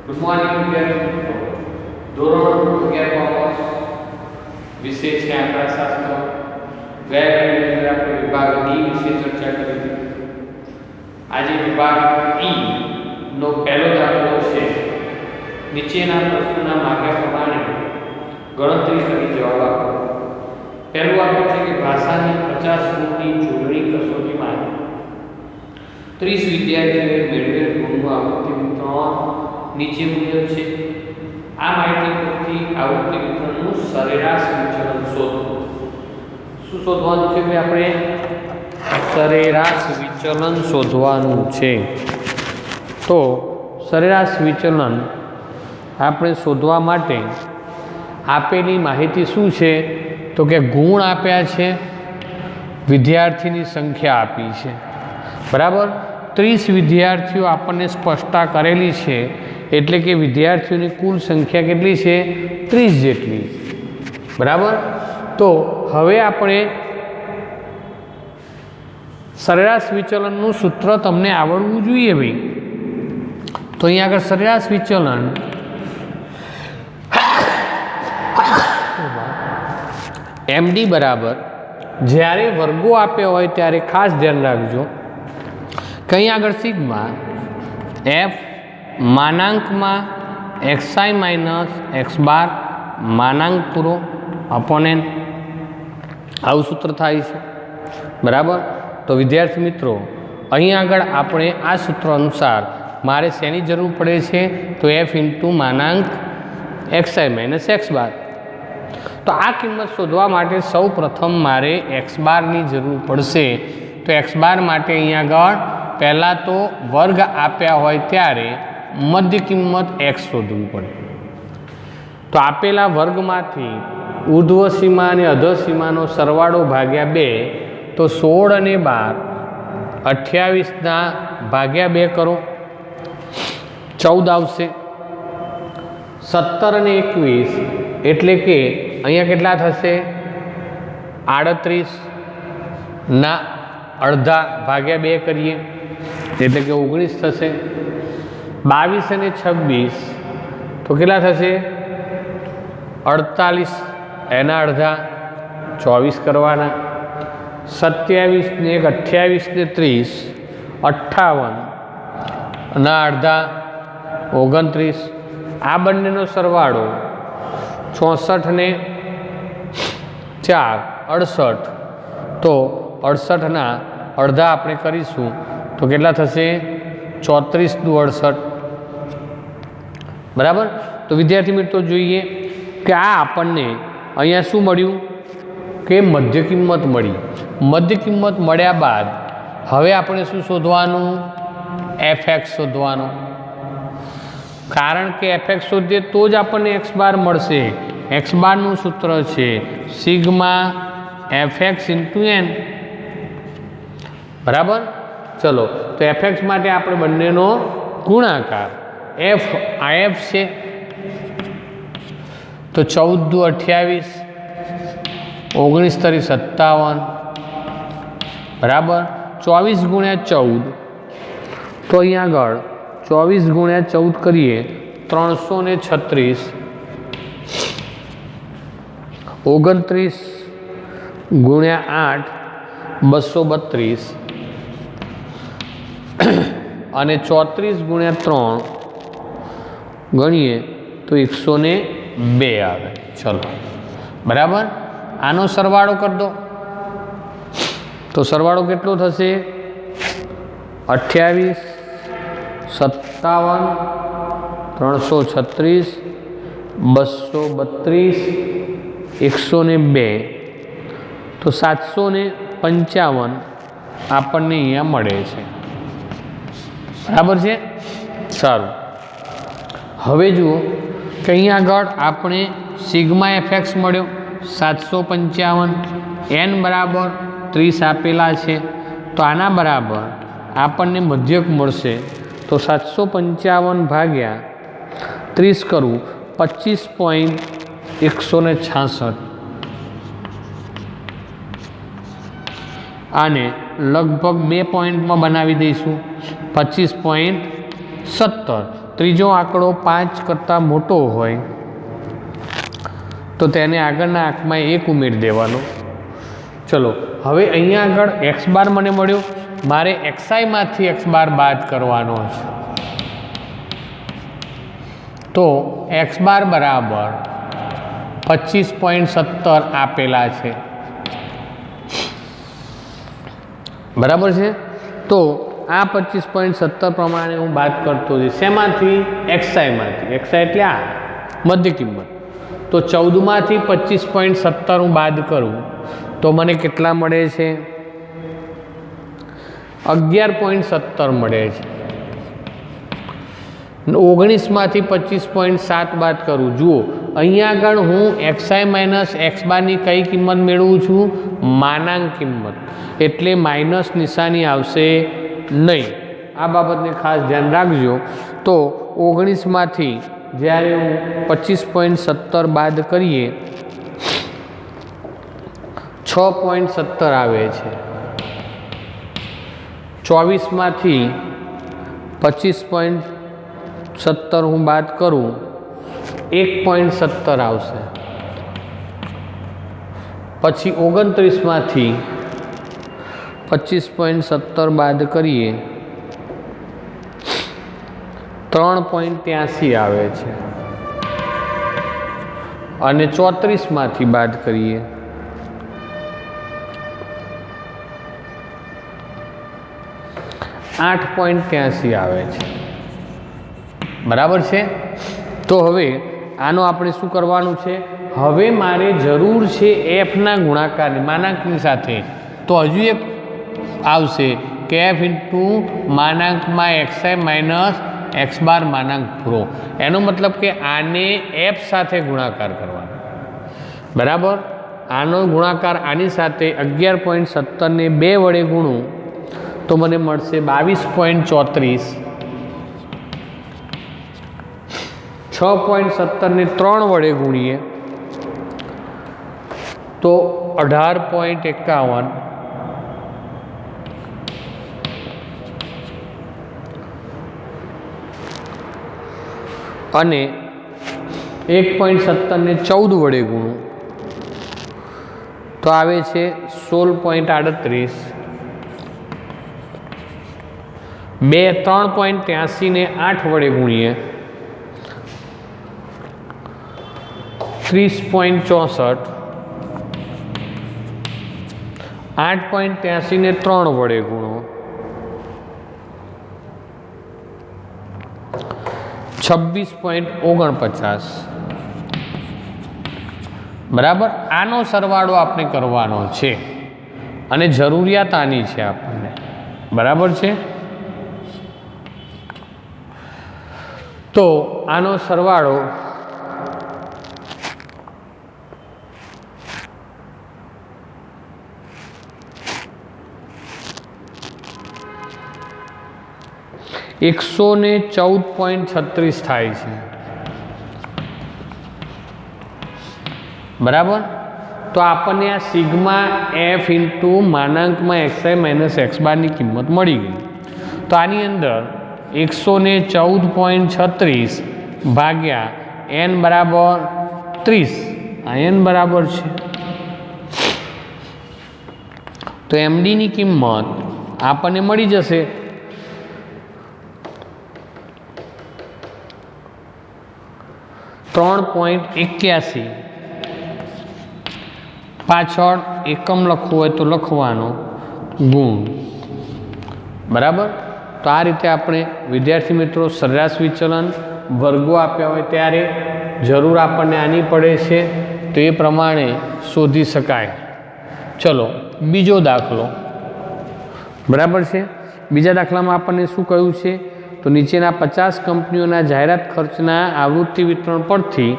Good morning વિદ્યાર્થી મિત્રો. ધોરણ 11 કોમર્સ વિષય છે આંકડાશાસ્ત્ર. ગયા વિડિયોની અંદર આપણે વિભાગ ડી વિશે ચર્ચા કરી હતી. આજે વિભાગ ઈ નો પહેલો દાખલો છે. નીચેના પ્રશ્નોના માગ્યા પ્રમાણે ગણતરી કરી જવાબ આપો. પહેલું આપ્યું છે કે ભાષાની 50 ગુણની જોડણી કસોટીમાં 30 વિદ્યાર્થીઓએ મેળવેલ ગુણનું આવૃત્તિ વિતરણ નીચે મુજબ છે. આ માહિતી પરથી આવૃત્તિ વિતરણનું સરેરાશ વિચલન શોધો. શું શોધવાનું છે ભાઈ? આપણે સરેરાશ વિચલન શોધવાનું છે. તો સરેરાશ વિચલન આપણે શોધવા માટે આપેલી માહિતી શું છે? તો કે ગુણ આપ્યા છે, વિદ્યાર્થીની સંખ્યા આપી છે. બરાબર, 30 વિદ્યાર્થીઓ આપણને સ્પષ્ટતા કરેલી છે, એટલે કે વિદ્યાર્થીઓની કુલ સંખ્યા કેટલી છે? 30 જેટલી. બરાબર, તો હવે આપણે સરેરાશ વિચલનનું સૂત્ર તમને આવડવું જોઈએ ભાઈ. તો અહીંયા આગળ સરેરાશ વિચલન MD બરાબર, જ્યારે વર્ગો આપ્યા હોય ત્યારે ખાસ ધ્યાન રાખજો કે અહીં આગળ sigma F માનાંકમાં xi minus x બાર માનાંક પૂરો અપોનેન્ટ, આવું સૂત્ર થાય છે. બરાબર, તો વિદ્યાર્થી મિત્રો અહીં આગળ આપણે આ સૂત્ર અનુસાર મારે શેની જરૂર પડે છે? તો F ઇન્ટુ માનાંક xi માઇનસ x બાર. તો આ કિંમત શોધવા માટે સૌ પ્રથમ મારે x બારની જરૂર પડશે. તો x બાર માટે અહીંયા આગળ પહેલાં તો વર્ગ આપ્યા હોય ત્યારે મધ્ય કિંમત x શોધવી પડે. તો આપેલા વર્ગમાંથી ઉર્ધ્વ સીમા અને અધર સીમાનો સરવાળો ભાગ્યા 2. તો 16 અને 12 28ના ભાગ્યા 2 કરો, 14 આવશે. 17 અને 21 એટલે કે અહીંયા કેટલા થશે? 38 ના અડધા ભાગ્યા 2 કરીએ એટલે કે 19 થશે. 22 અને 26 તો કેટલા થશે? 48 એના અડધા 24 કરવાના. 27 ને 1 28 ને 30 58 ના અડધા 29. આ બંનેનો સરવાળો 64 ને 4 68. તો 68 ના અડધા આપણે કરીશું તો કેટલા થશે? 34 દુ 68. બરાબર, તો વિદ્યાર્થી મિત્રો જોઈએ કે આ આપણને અહીંયા શું મળ્યું? કે મધ્ય કિંમત મળી. મધ્ય કિંમત મળ્યા બાદ હવે આપણે શું શોધવાનું? fx શોધવાનું. કારણ કે fx શોધીએ તો જ આપણને x બાર મળશે. x બારનું સૂત્ર છે સિગ્મા fx ઇન્ટુ n. બરાબર, ચલો તો fx માટે આપણે બંનેનો ગુણાકાર f આ f છે તો 14 દુ 28 19 તરી 57. બરાબર, 24 ગુણ્યા 14 તો અહીંયા આગળ 24 ગુણ્યા 14 કરીએ 336. 29 ગુણ્યા 8 232 અને 34 ગુણ્યા 3 ગણીએ તો 102 આવે. ચલો, બરાબર, આનો સરવાળો કરી દો. તો સરવાળો કેટલો થશે? 28 57 336 232 102. તો 755 આપણને અહીંયા મળે છે. બરાબર છે. સારું, હવે જુઓ કે અહીંયા આગળ આપણે સિગ્મા fx મળ્યો 755. n બરાબર 30 આપેલા છે, તો આના બરાબર આપણને મધ્યક મળશે. તો 755 ભાગ્યા 30 કરવું 25.166. આને લગભગ 2 પોઈન્ટમાં બનાવી દઈશું. 25.67 17, ત્રીજો આંકડો 5 કરતાં મોટો હોય તો તેને આગળના આંકમાં 1 ઉમેરી દેવાનો. ચલો હવે અહીંયા આગળ એક્સ બાર મને મળ્યો, મારે એક્સઆઈમાંથી એક્સ બાર બાદ કરવાનો છે. તો એક્સ બાર બરાબર 25.17 આપેલા છે, બરાબર છે. તો આ 25.17 પ્રમાણે હું બાદ કરતો જઈશ. શેમાંથી? એક્સઆઈમાંથી. એક્સઆઈ એટલે આ મધ્ય કિંમત. તો 14માંથી 25.17 હું બાદ કરું તો મને કેટલા મળે છે? 11.17 મળે છે. 19માંથી 25.7 બાદ કરું. જુઓ અહીંયા આગળ હું એક્સઆઈ માઇનસ એક્સ બારની કઈ કિંમત મેળવું છું? માનાંક કિંમત. એટલે માઇનસ નિશાની આવશે નહીં. આ બાબતને ખાસ ધ્યાન રાખજો. તો 19માંથી જ્યારે હું 25.17 બાદ કરીએ 6.17 આવે છે. 24માંથી 25.17 હું બાદ કરું 1.17 આવશે. પછી 29માંથી 25.17 બાદ કરીએ 3.83 આવે છે. અને 34માંથી બાદ કરીએ 8.83 આવે છે, બરાબર છે. તો હવે આનો આપણે શું કરવાનું છે? હવે મારે જરૂર છે એફના ગુણાકારની માનાંકની સાથે. તો હજુ એક આવશે કે એફ ઇન્ટુ માનાંકમાં એક્સઆઈ માઇનસ એક્સ બાર માનાંક પૂરો. એનો મતલબ કે આને એફ સાથે ગુણાકાર કરવાનો, બરાબર. આનો ગુણાકાર આની સાથે 11.17 ને 2 વડે ગુણું તો મને મળશે 22.34. 6.17 ને 3 વડે ગુણીએ તો 18.51. અને 1.17 ને 14 વડે ગુણું તો આવે છે 16.38. 3.83 ને 8 વડે ગુણીએ 30.64. 8.83 ને 3 વડે ગુણો 26.49. બરાબર. આનો સરવાળો આપણે કરવાનો છે અને જરૂરિયાત આની છે આપણને, બરાબર છે. તો આનો સરવાળો $114.36 થાય છે, બરાબર. તો આપણને આ સિગ્મા એફ ઇન્ટુ માનાંકમાં એક્સઆઈ માઇનસ એક્સ બારની કિંમત મળી ગઈ. તો આની અંદર 114.36 ભાગ્યા n બરાબર 30, આ n બરાબર છે. તો એમડીની કિંમત આપણને મળી જશે 3.81. પાછળ એકમ લખવું હોય તો લખવાનો ગુણ, બરાબર. તો આ રીતે આપણે વિદ્યાર્થી મિત્રો સરેરાશ વિચલન વર્ગો આપ્યા હોય ત્યારે જરૂર આપણને આની પડે છે તો એ પ્રમાણે શોધી શકાય. ચલો બીજો દાખલો, બરાબર છે. બીજા દાખલામાં આપણને શું કહ્યું છે? તો નીચેના 50 કંપનીઓના જાહેરાત ખર્ચના આવૃત્તિ વિતરણ પરથી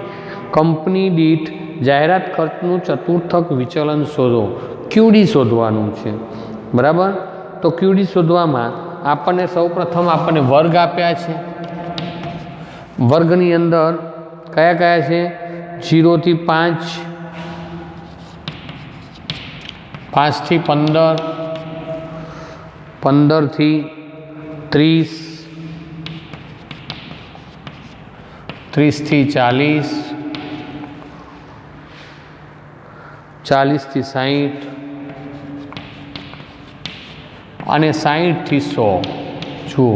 કંપની દીઠ જાહેરાત ખર્ચનું ચતુર્થક વિચલન શોધો. ક્યુડી શોધવાનું છે, બરાબર. તો ક્યુડી શોધવામાં આપણને સૌપ્રથમ આપણને વર્ગ આપ્યા છે. વર્ગની અંદર કયા કયા છે? 0 થી 5, 5 થી 15, 15 થી 30, 30 થી 40, 40 થી 60 અને 60 થી 100 જુઓ।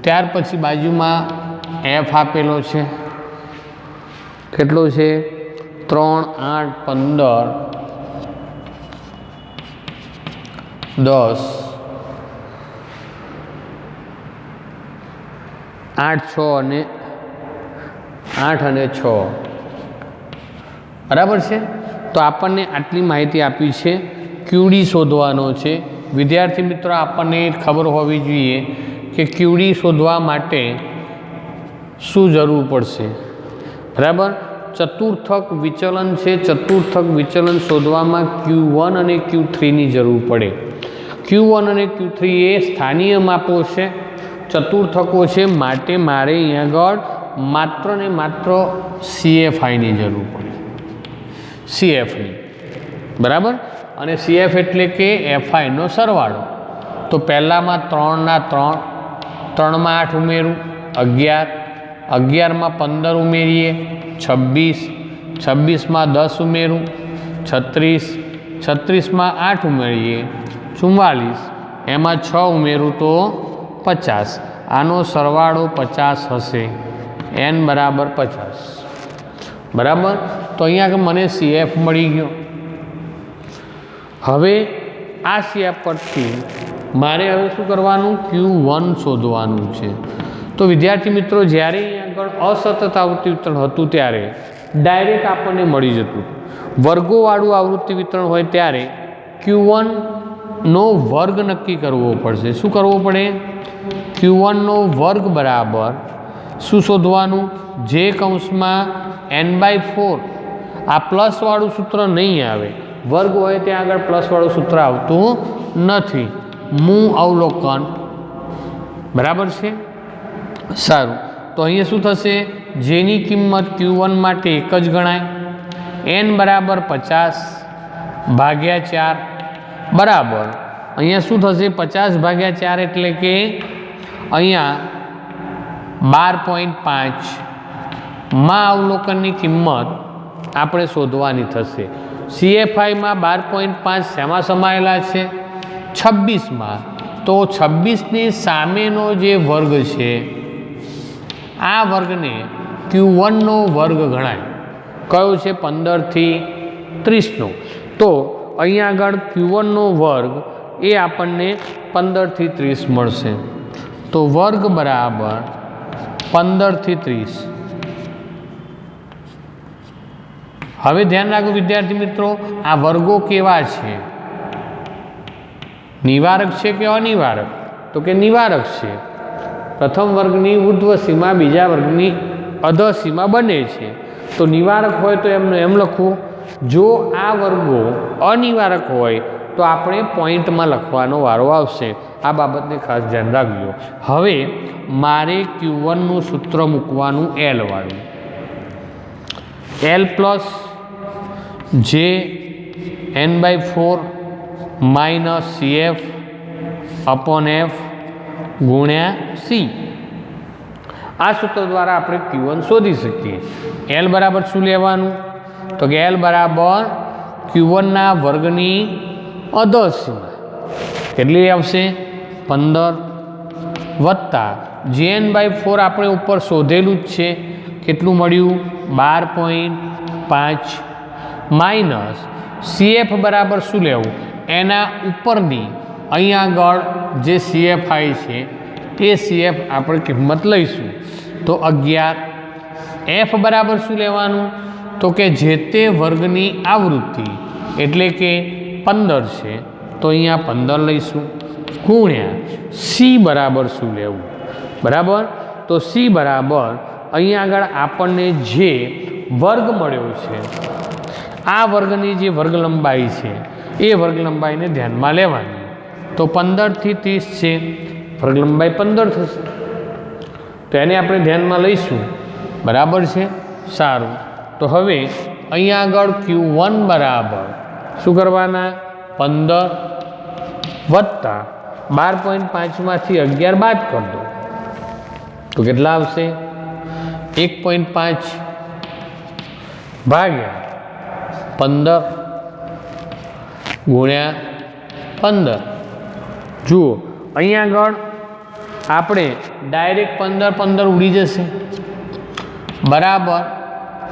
ત્યાર પછી બાજુમાં એફ આપેલો છે, કેટલો છે 3, 8, 15, 10, 8 અને 6 બરાબર છે। તો આપણને આટલી માહિતી આપી છે। ક્યુડી શોધવાનો છે। વિદ્યાર્થી મિત્રો આપણને ખબર હોવી જોઈએ કે ક્યુડી શોધવા માટે શું જરૂર પડશે, બરાબર। ચતુર્થક વિચલન છે, ચતુર્થક વિચલન શોધવામાં Q1 અને Q3ની જરૂર પડે। Q1 અને Q3 એ સ્થાનીય માપો છે, ચતુર્થકો છે, માટે મારે અહીંયા આગળ માત્ર ને માત્ર CFIની જરૂર પડે, CFની, બરાબર। અને CF એટલે કે FIનો સરવાળો। તો પહેલામાં 3 ના 3, 3 માં 8 ઉમેરું 11, 11 માં 15 ઉમેરીએ 26, 26 માં 10 ઉમેરું 36, 36 માં 8 ઉમેરીએ 44, એમાં 6 ઉમેરું તો 50। આનો સરવાળો 50 હશે, n બરાબર 50, બરાબર। તો અહીંયા મને CF મળી ગયો। હવે આ CF પરથી મારે હવે શું કરવાનું, Q1 શોધવાનું છે। તો વિદ્યાર્થી મિત્રો જ્યારે અહીંયા આગળ અસતત આવૃત્તિ વિતરણ હતું ત્યારે ડાયરેક્ટ આપણને મળી જતું। વર્ગોવાળું આવૃત્તિ વિતરણ હોય ત્યારે Q1 નો વર્ગ નક્કી કરવો પડશે। શું કરવો પડે, Q1 નો વર્ગ બરાબર શું શોધવાનું, જે કૌંસમાં n/4, આ પ્લસવાળું સૂત્ર નહીં આવે, વર્ગ હોય ત્યાં આગળ પ્લસવાળું સૂત્ર આવતું નથી। મૂળ અવલોકન, બરાબર છે, સારું। તો અહીંયા શું થશે, જેની કિંમત Q1 માટે 1 જ ગણાય, n બરાબર 50 ભાગ્યા 4 બરાબર અહીંયા શું થશે, 50 ભાગ્યા 4 એટલે કે અહીંયા 12.5 માં અવલોકનની કિંમત આપણે શોધવાની થશે। CFIમાં 12.5 શેમાં સમાયેલા છે, 26માં। તો 26ની સામેનો જે વર્ગ છે આ વર્ગને Q1 નો વર્ગ ગણાય। કયો છે, 15 થી 30નો। તો અહીંયા આગળ Q1 નો વર્ગ એ આપણને 15 થી 30 મળશે। તો વર્ગ બરાબર 15 થી 30। હવે ધ્યાન રાખો વિદ્યાર્થી મિત્રો, આ વર્ગો કેવા છે, નિવારક છે કે અનિવારક, તો કે નિવારક છે। પ્રથમ વર્ગની ઉર્ધ્વ સીમા બીજા વર્ગની અધઃ સીમા બને છે। તો નિવારક હોય તો એમનું એમ લખવું, જો આ વર્ગો અનિવારક હોય તો આપણે પોઈન્ટમાં લખવાનો વારો આવશે। આ બાબતને ખાસ ધ્યાન રાખજો। હવે મારે Q1 નું સૂત્ર મૂકવાનું L વાળું, L પ્લસ જે n/4 minus CF upon F ગુણ્યા C। આ સૂત્ર દ્વારા આપણે Q1 શોધી શકીએ। L બરાબર શું લેવાનું, તો કે L બરાબર Q1 ના વર્ગની અધઃ સીમા કેટલી આવશે, 15 વત્તા JN/4 આપણે ઉપર શોધેલું જ છે, કેટલું મળ્યું 12.5 માઇનસ CF બરાબર શું લેવું, એના ઉપરની અહીંયા આગળ જે CFI છે એ CF આપણે કિંમત લઈશું। તો 11, F બરાબર શું લેવાનું, તો કે જે તે વર્ગની આવૃત્તિ એટલે કે 15 છે, તો અહીંયા 15 લઈશું ગુણ્યા C બરાબર શું લેવું, બરાબર। તો C બરાબર અહીંયા આગળ આપણને જે વર્ગ મળ્યો છે, આ વર્ગની જે વર્ગ લંબાઈ છે એ વર્ગ લંબાઈને ધ્યાનમાં લેવાની। તો 15 થી 30 છે, વર્ગ લંબાઈ 15 થશે, તો એને આપણે ધ્યાનમાં લઈશું, બરાબર છે, સારું। તો હવે અહીંયા આગળ Q1 બરાબર શું કરવાના, 15 વત્તા 12.5માંથી 11 બાદ કરી દો તો કેટલા આવશે, 1.5 ભાગ્યા 15 ગુણ્યા 15. જુઓ અહીંયા આગળ આપણે ડાયરેક્ટ 15 ઉડી જશે બરાબર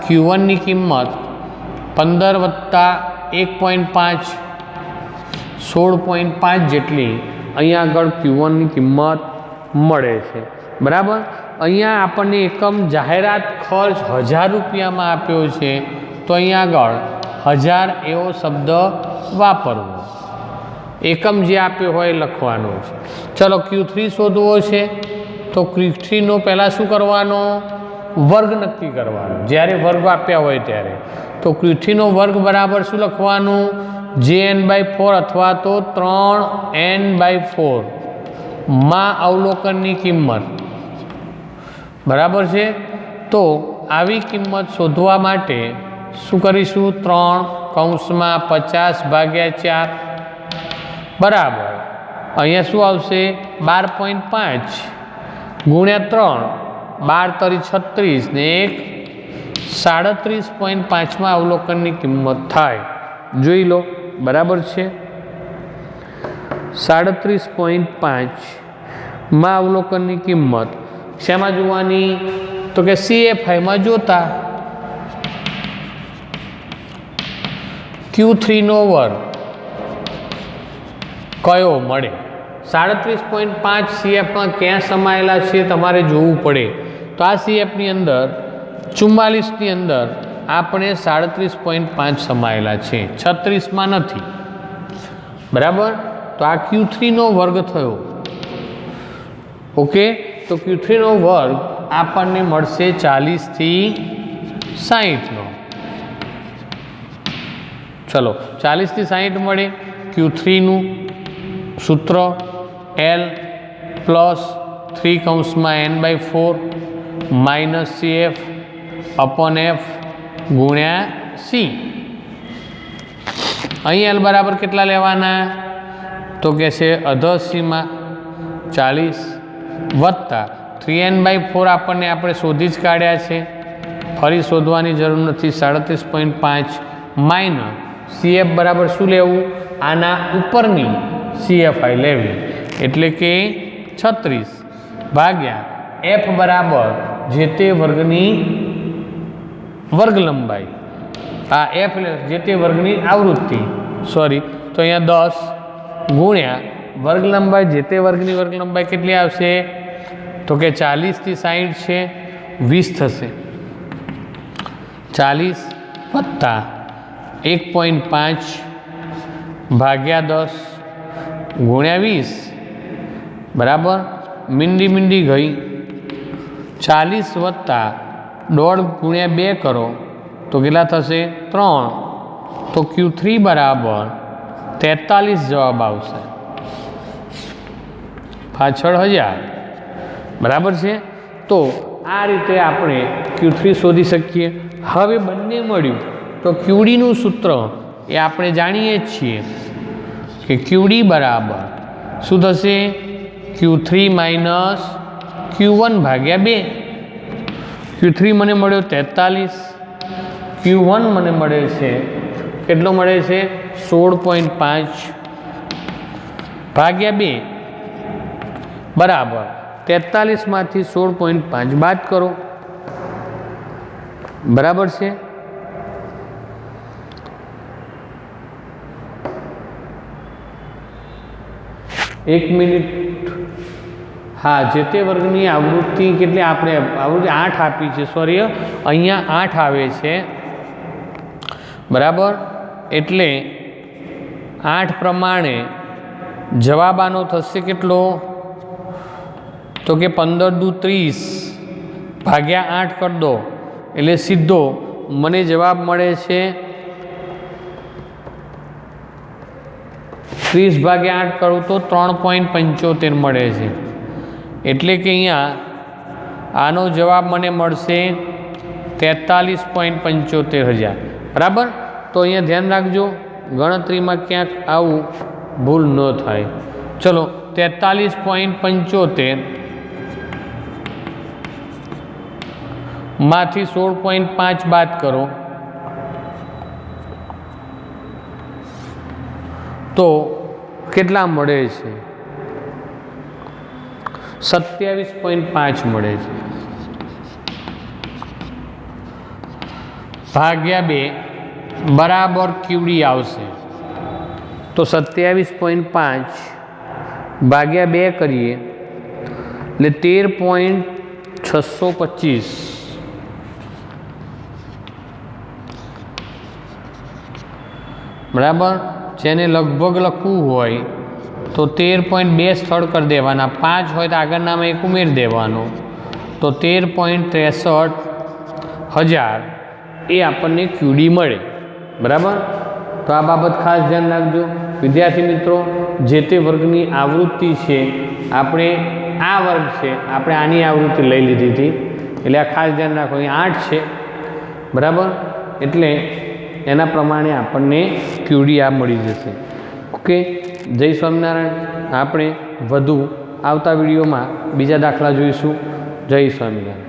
Q1 ની કિંમત 15 વત્તા 1.5 16.5 જેટલી અહીંયા આગળ Q1 ની કિંમત મળે છે બરાબર. અહીંયા આપણને એકમ જાહેરાત ખર્ચ 1000 રૂપિયામાં આપ્યો છે તો અહીંયા આગળ 1000 એવો શબ્દ વાપરવો, એકમ જે આપ્યો હોય એ લખવાનો છે. ચલો Q3 શોધવો છે તો Q3 નો પહેલાં શું કરવાનો? વર્ગ નક્કી કરવાનો. જ્યારે વર્ગ આપ્યા હોય ત્યારે તો Q3 નો વર્ગ બરાબર શું લખવાનું? JN/4 અથવા તો 3N/4 માં અવલોકનની કિંમત બરાબર છે. તો આવી કિંમત શોધવા માટે શું કરીશું? 3/50/4 બરાબર અહીંયા શું આવશે? 12.5 ગુણ્યા 3 12 36 ને 1 37.5માં અવલોકનની કિંમત થાય. જોઈ લો બરાબર છે. 37.5માં અવલોકનની કિંમત શેમાં જોવાની? તો કે CFIમાં જોતા Q3 નો વર્ગ કયો મળે? 37.5 CFમાં ક્યાં સમાયેલા છે તમારે જોવું પડે. તો આ CFની અંદર 44ની અંદર આપણે 37.5 સમાયેલા છે, 36માં નથી બરાબર. તો આ Q3 નો વર્ગ થયો. ઓકે, તો Q3 નો વર્ગ આપણને મળશે 40 થી 60નો. ચલો 40 થી 60 મળે. Q3 નું સૂત્ર L plus 3/N/4 minus CF upon F ગુણ્યા C. અહીં L બરાબર કેટલા લેવાના? તો કે છે અધર સીમા 40 વત્તા 3N/4 આપણે શોધી જ કાઢ્યા છે, ફરી શોધવાની જરૂર નથી. 37.5 માઇનસ CF બરાબર શું લેવું? આના ઉપરની CFI લેવી એટલે કે 36 ભાગ્યા F બરાબર જે તે વર્ગની વર્ગ લંબાઈ. આ F જે તે વર્ગની આવૃત્તિ સોરી તો અહીંયા 10 ગુણ્યા વર્ગ લંબાઈ જે તે વર્ગની વર્ગ લંબાઈ કેટલી આવશે? તો કે 40 થી 60 છે 20 થશે. 40 વત્તા 1.5 ભાગ્યા 10 ગુણ્યા 20 બરાબર મીંડી ગઈ. 40 વત્તા 1.5 ગુણ્યા 2 કરો તો કેટલા થશે? 3. તો Q3 બરાબર 43 જવાબ આવશે. પાછળ 1000 બરાબર છે. તો આ રીતે આપણે Q3 શોધી શકીએ. હવે બંને મળ્યું તો QD નું સૂત્ર એ આપણે જાણીએ જ છીએ કે QD બરાબર શું થશે? Q3 માઇનસ Q1 ભાગ્યા 2. Q3 મને મળ્યો 43, Q1 મને મળે છે કેટલો મળે છે? 16.5 ભાગ્યા 2 બરાબર 43માંથી 16.5 બાદ કરો બરાબર છે. એક મિનિટ. હા, જે તે વર્ગની આવૃત્તિ કેટલી આપણે આવૃત્તિ 8 આપી છે. સોરી, અહીંયા 8 આવે છે બરાબર. એટલે 8 પ્રમાણે જવાબ આનો થશે કેટલો? તો કે 15 દુ 30 ભાગ્યા 8 કરી દો એટલે સીધો મને જવાબ મળે છે 30 ભાગ્યા 8 કરું તો 3.75 મળે છે. એટલે કે અહીંયા આનો જવાબ મને મળશે 43.75,000 બરાબર. તો અહીંયા ધ્યાન રાખજો ગણતરીમાં ક્યાંક આવું ભૂલ ન થાય. ચલો 43.75 માંથી 16.5 બાદ કરો તો કેટલા મળે છે? 27.5 મળે છે ભાગ્યા 2 બરાબર ક્યુડી આવશે તો 27.5 ભાગ્યા 2 કરીએ એટલે 13.625 બરાબર. જેને લગભગ લખવું હોય તો 13.2 સ્થળ કરી દેવાના, 5 હોય તો આગળનામાં એક ઉમેરી દેવાનો તો 13.63,000 એ આપણને ક્યુડી મળે. બરાબર. તો આ બાબત ખાસ ધ્યાન રાખજો વિદ્યાર્થી મિત્રો. જે તે વર્ગની આવૃત્તિ છે આપણે આ વર્ગ છે આપણે આની આવૃત્તિ લઈ લીધી હતી એટલે આ ખાસ ધ્યાન રાખો. અહીં 8 છે બરાબર, એટલે એના પ્રમાણે આપણને ક્યુડી આ મળી જશે. ઓકે, જય સ્વામિનારાયણ. આપણે વધુ આવતા વિડીયોમાં બીજા દાખલા જોઈશું. જય સ્વામિનારાયણ.